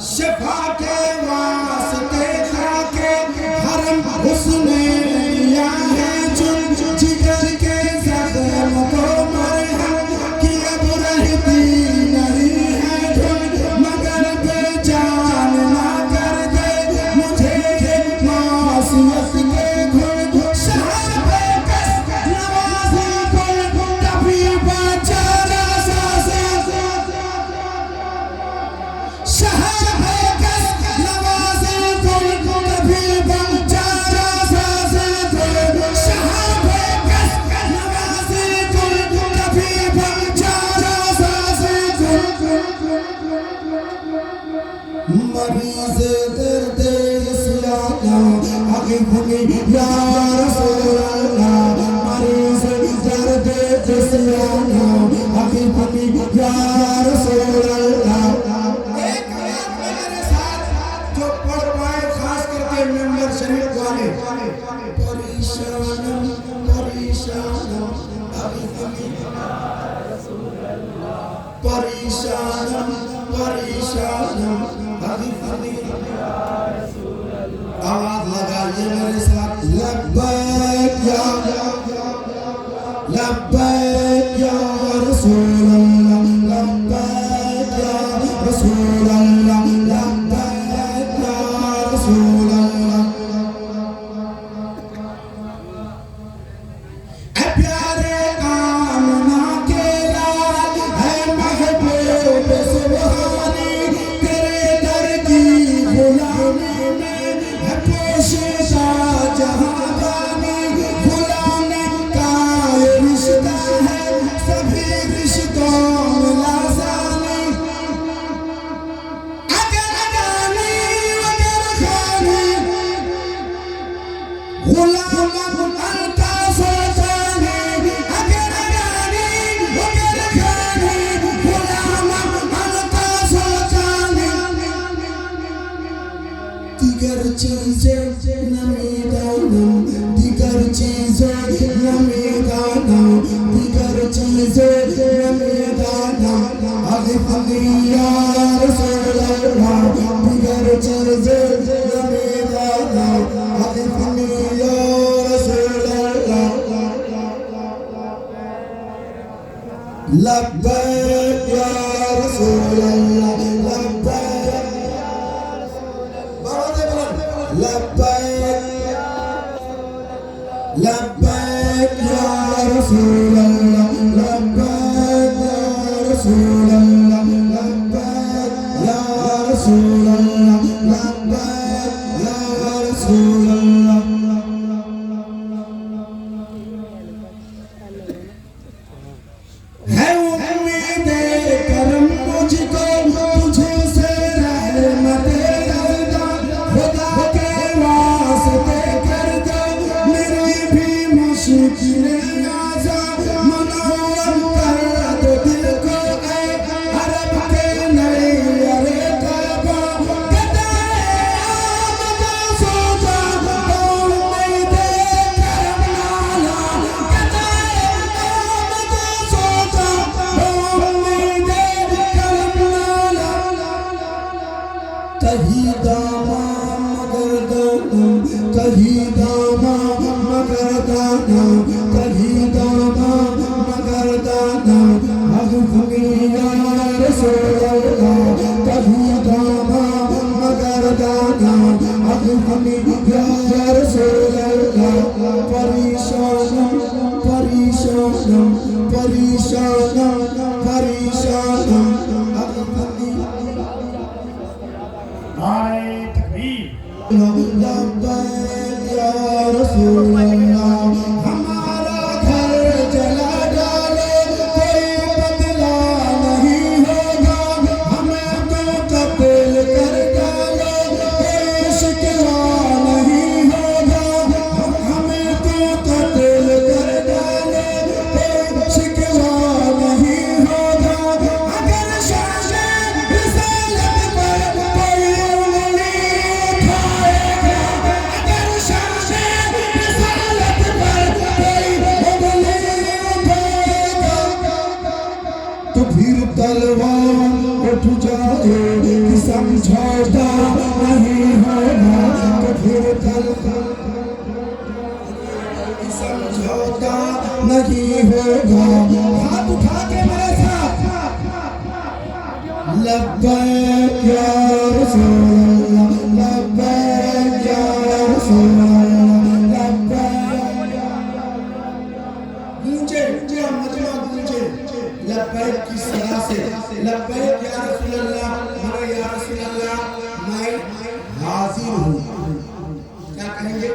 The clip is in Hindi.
शिफा के वास्ते खाके हरम उसने दिया है चुन जिगर के जख्म को मरहम कि अब रहती नहीं है धुन मगर बेजान ना कर दे मुझे मासूमियत के घुन शहाबे कस नवाज़ी कुल कभी बेचारा सासे शहाबे कस नवाज़ी कुल कभी बेचारा सासे शहाबे कस नवाज़ी कुल कभी बेचारा सासे मरीज़ दर्द इस्लाम आगे भूमि या रसूल अल्लाह मरीज़ दर्द इस्लाम आगे भूमि या रसूल अल्लाह एक आयत मेरे साथ जो पढ़ पाए खास करके मेंबर शरीफ वाले परेशान परेशान आगे भूमि परेशान परेशान आगे भूमि आवाज लगाइए मेरे साथ लब्बैक या रसूल अल्लाह लब्बैक या रसूल अल्लाह लब्बैक या रसूल अल्लाह ऐ प्यारे आमना के लाल है महबूब सुभानी तेरे दर की गुलामी में है पोशीदा जहां गुलामी का ये रिश्ता है सभी रिश्तों में लाज़ानी अगर गानी अगर खानी गुलाम अंता सोचानी अगर गानी अगर खानी गुलाम अंता सोचानी दिगर चीजें नमीदानम दिगर चीजें नमीदानम दिगर चीजें नमीदानम आगे फलिया रसूल अल्लाह दिगर चीजें नमीदानम आगे फलिया रसूल अल्लाह लब्बैक या रसूल अल्लाह लब्बैक लब्बैक लब्बैक या रसूल अल्लाह लब्बैक या रसूल अल्लाह लब्बैक या रसूल अल्लाह लब्बैक या रसूल अल्लाह है उम्मीद करम मुझको तुझे से रहमत खुदा के वास्ते कर दो मेरी भी मुश्किलें आजा मनोरम कर दो दिल को ऐ अरब के नए अरे तैबा गदाए आमद सोचा कौन नहीं दे करम नाला गदाए आमद सोचा कौन नहीं दे करम नाला कहीं दामा मगर दाना कहीं दामा मगर दाना कहीं दामा मगर दाना अगुनिया रसूल अल्लाह कहीं दामा मगर दाना अगुनिया रसूल अल्लाह परेशान परेशान परेशान परेशान नारे तकबीर लब्बैक या रसूल अल्लाह हमारा घर जला डाले कोई बदला नहीं होगा हमें तो कत्ल कर डाले कोई शिकवा नहीं होगा हमें तो कत्ल कर डाले कोई शिकवा नहीं होगा अगर शान रिसालत पर कोई उंगली उठाएगा अगर शान रिसालत तलवार उठ जाए कि समझौता नहीं होगा तो फिर समझौता नहीं होगा। हाथ उठा के मेरे साथ लब्बैक या रसूल अल्लाह, लब्बैक या रसूल अल्लाह, लब्बैक। गूंजे गूंजे मजमा गूंजे लब्बैक की सदा से, लब्बैक या रसूल अल्लाह, या रसूल अल्लाह मैं हाजिर हूँ। क्या कहेंगे?